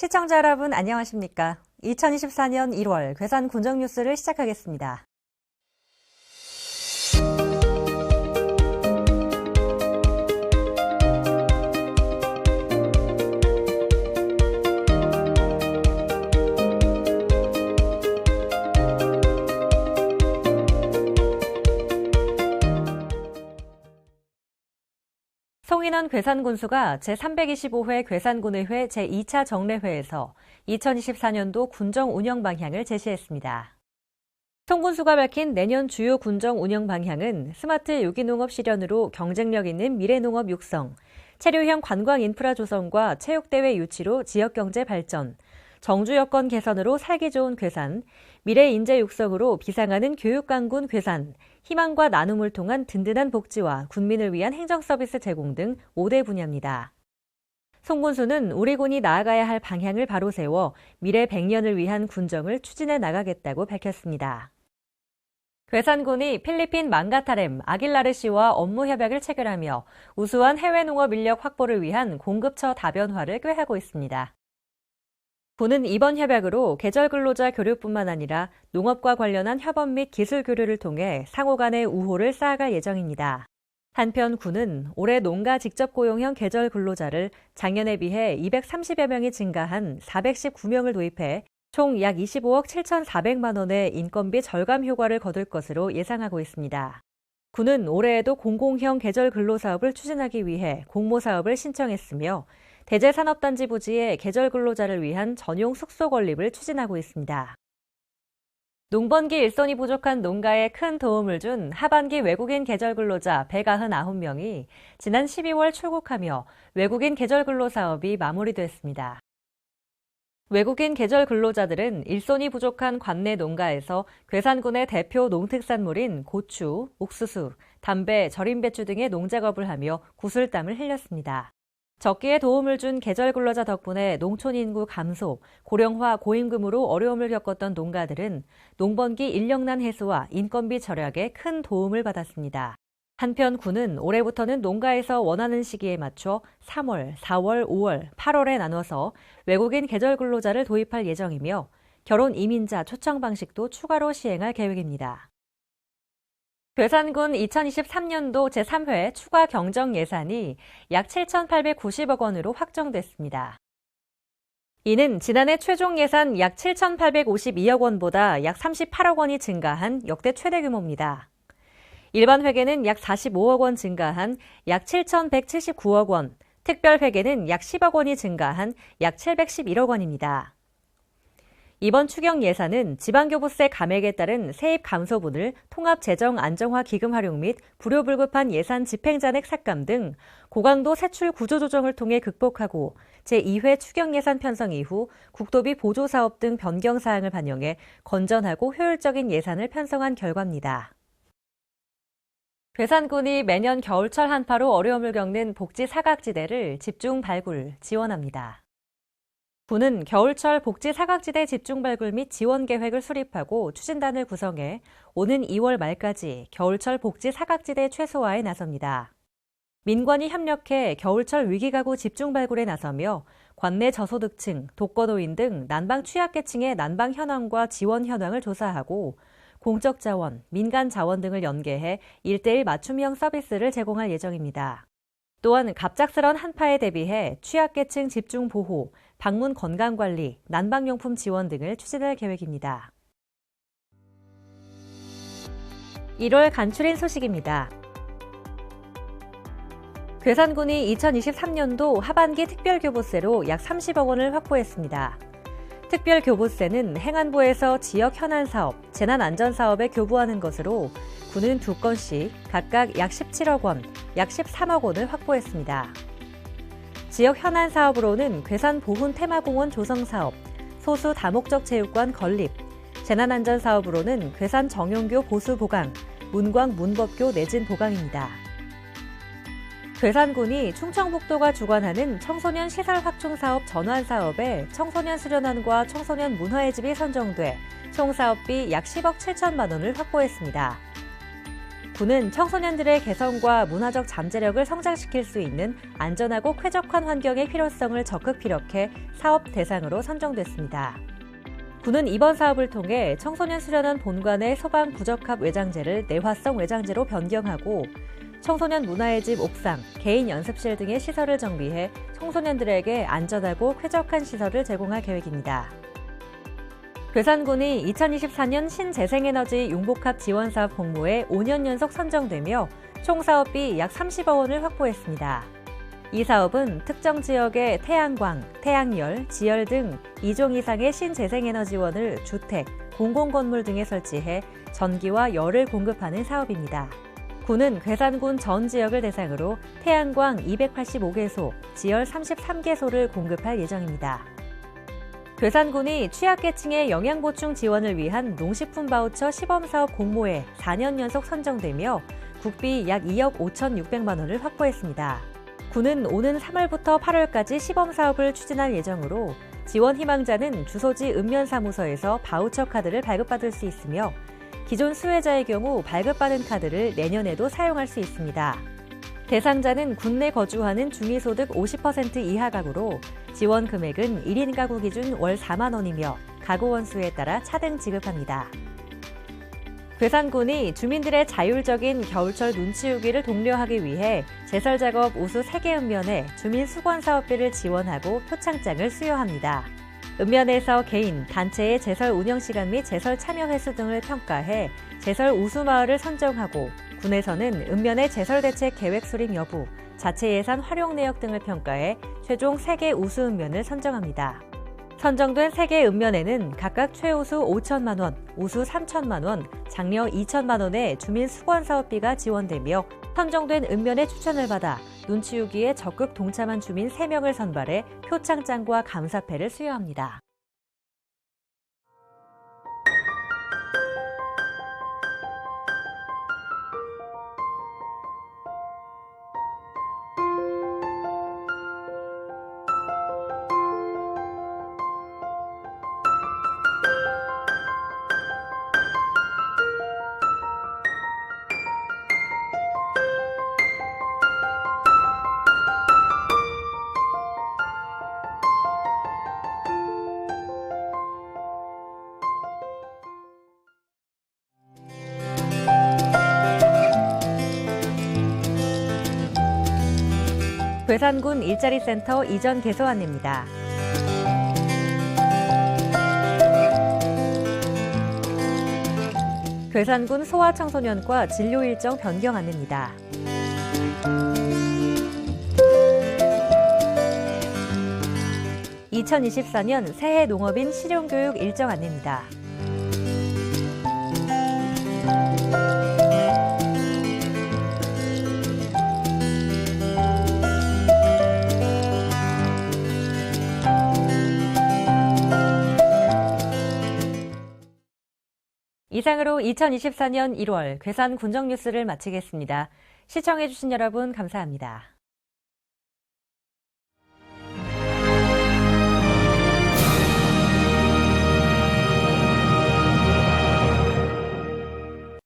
시청자 여러분 안녕하십니까? 2024년 1월 괴산 군정 뉴스를 시작하겠습니다. 송인원 괴산군수가 제325회 괴산군의회 제2차 정례회에서 2024년도 군정 운영 방향을 제시했습니다. 송 군수가 밝힌 내년 주요 군정 운영 방향은 스마트 유기농업 실현으로 경쟁력 있는 미래농업 육성, 체류형 관광 인프라 조성과 체육대회 유치로 지역경제 발전, 정주 여건 개선으로 살기 좋은 괴산, 미래 인재 육성으로 비상하는 교육강군 괴산, 희망과 나눔을 통한 든든한 복지와 국민을 위한 행정 서비스 제공 등 5대 분야입니다. 송 군수는 우리 군이 나아가야 할 방향을 바로 세워 미래 100년을 위한 군정을 추진해 나가겠다고 밝혔습니다. 괴산군이 필리핀 망가타렘 아길라르시와 업무 협약을 체결하며 우수한 해외 농업 인력 확보를 위한 공급처 다변화를 꾀하고 있습니다. 군은 이번 협약으로 계절 근로자 교류뿐만 아니라 농업과 관련한 협업 및 기술 교류를 통해 상호 간의 우호를 쌓아갈 예정입니다. 한편 군은 올해 농가 직접 고용형 계절 근로자를 작년에 비해 230여 명이 증가한 419명을 도입해 총 약 25억 7,400만 원의 인건비 절감 효과를 거둘 것으로 예상하고 있습니다. 군은 올해에도 공공형 계절 근로사업을 추진하기 위해 공모사업을 신청했으며 대제산업단지 부지에 계절 근로자를 위한 전용 숙소 건립을 추진하고 있습니다. 농번기 일손이 부족한 농가에 큰 도움을 준 하반기 외국인 계절 근로자 199명이 지난 12월 출국하며 외국인 계절 근로 사업이 마무리됐습니다. 외국인 계절 근로자들은 일손이 부족한 관내 농가에서 괴산군의 대표 농특산물인 고추, 옥수수, 담배, 절임 배추 등의 농작업을 하며 구슬땀을 흘렸습니다. 적기에 도움을 준 계절 근로자 덕분에 농촌 인구 감소, 고령화, 고임금으로 어려움을 겪었던 농가들은 농번기 인력난 해소와 인건비 절약에 큰 도움을 받았습니다. 한편 군은 올해부터는 농가에서 원하는 시기에 맞춰 3월, 4월, 5월, 8월에 나눠서 외국인 계절 근로자를 도입할 예정이며 결혼 이민자 초청 방식도 추가로 시행할 계획입니다. 괴산군 2023년도 제3회 추가 경정 예산이 약 7,890억 원으로 확정됐습니다. 이는 지난해 최종 예산 약 7,852억 원보다 약 38억 원이 증가한 역대 최대 규모입니다. 일반 회계는 약 45억 원 증가한 약 7,179억 원, 특별 회계는 약 10억 원이 증가한 약 711억 원입니다. 이번 추경 예산은 지방교부세 감액에 따른 세입 감소분을 통합재정 안정화 기금 활용 및 불효불급한 예산 집행잔액 삭감 등 고강도 세출 구조조정을 통해 극복하고 제2회 추경 예산 편성 이후 국도비 보조사업 등 변경 사항을 반영해 건전하고 효율적인 예산을 편성한 결과입니다. 괴산군이 매년 겨울철 한파로 어려움을 겪는 복지 사각지대를 집중 발굴, 지원합니다. 군은 겨울철 복지 사각지대 집중 발굴 및 지원 계획을 수립하고 추진단을 구성해 오는 2월 말까지 겨울철 복지 사각지대 최소화에 나섭니다. 민관이 협력해 겨울철 위기가구 집중 발굴에 나서며 관내 저소득층, 독거노인 등 난방 취약계층의 난방 현황과 지원 현황을 조사하고 공적 자원, 민간 자원 등을 연계해 1:1 맞춤형 서비스를 제공할 예정입니다. 또한 갑작스런 한파에 대비해 취약계층 집중 보호, 방문 건강관리, 난방용품 지원 등을 추진할 계획입니다. 1월 간추린 소식입니다. 괴산군이 2023년도 하반기 특별교부세로 약 30억 원을 확보했습니다. 특별교부세는 행안부에서 지역 현안사업, 재난안전사업에 교부하는 것으로 군은 2건씩 각각 약 17억 원, 약 13억 원을 확보했습니다. 지역 현안사업으로는 괴산 보훈 테마공원 조성사업, 소수 다목적 체육관 건립, 재난안전사업으로는 괴산 정용교 보수 보강, 문광 문법교 내진 보강입니다. 괴산군이 충청북도가 주관하는 청소년 시설 확충 사업 전환 사업에 청소년 수련원과 청소년 문화의 집이 선정돼 총 사업비 약 10억 7천만 원을 확보했습니다. 군은 청소년들의 개성과 문화적 잠재력을 성장시킬 수 있는 안전하고 쾌적한 환경의 필요성을 적극 피력해 사업 대상으로 선정됐습니다. 군은 이번 사업을 통해 청소년 수련원 본관의 소방 부적합 외장재를 내화성 외장재로 변경하고 청소년 문화의 집 옥상, 개인 연습실 등의 시설을 정비해 청소년들에게 안전하고 쾌적한 시설을 제공할 계획입니다. 괴산군이 2024년 신재생에너지 융복합 지원사업 공모에 5년 연속 선정되며 총 사업비 약 30억 원을 확보했습니다. 이 사업은 특정 지역의 태양광, 태양열, 지열 등 2종 이상의 신재생에너지원을 주택, 공공건물 등에 설치해 전기와 열을 공급하는 사업입니다. 군은 괴산군 전 지역을 대상으로 태양광 285개소, 지열 33개소를 공급할 예정입니다. 괴산군이 취약계층의 영양보충 지원을 위한 농식품 바우처 시범사업 공모에 4년 연속 선정되며 국비 약 2억 5,600만 원을 확보했습니다. 군은 오는 3월부터 8월까지 시범사업을 추진할 예정으로 지원 희망자는 주소지 읍면사무소에서 바우처 카드를 발급받을 수 있으며 기존 수혜자의 경우 발급받은 카드를 내년에도 사용할 수 있습니다. 대상자는 군내 거주하는 중위소득 50% 이하 가구로 지원 금액은 1인 가구 기준 월 4만 원이며 가구 원수에 따라 차등 지급합니다. 괴산군이 주민들의 자율적인 겨울철 눈치우기를 독려하기 위해 제설 작업 우수 3개 읍면에 주민 수건 사업비를 지원하고 표창장을 수여합니다. 읍면에서 개인, 단체의 제설 운영 시간 및 제설 참여 횟수 등을 평가해 제설 우수 마을을 선정하고 군에서는 읍면의 제설 대책 계획 수립 여부, 자체 예산 활용 내역 등을 평가해 최종 3개 우수 읍면을 선정합니다. 선정된 3개 읍면에는 각각 최우수 5천만 원, 우수 3천만 원, 장려 2천만 원의 주민 수건 사업비가 지원되며 선정된 읍면의 추천을 받아 눈치우기에 적극 동참한 주민 3명을 선발해 표창장과 감사패를 수여합니다. 괴산군 일자리센터 이전 개소 안내입니다. 괴산군 소아청소년과 진료 일정 변경 안내입니다. (2024년) 새해 농업인 실용교육 일정 안내입니다. 이상으로 2024년 1월 괴산 군정 뉴스를 마치겠습니다. 시청해주신 여러분 감사합니다.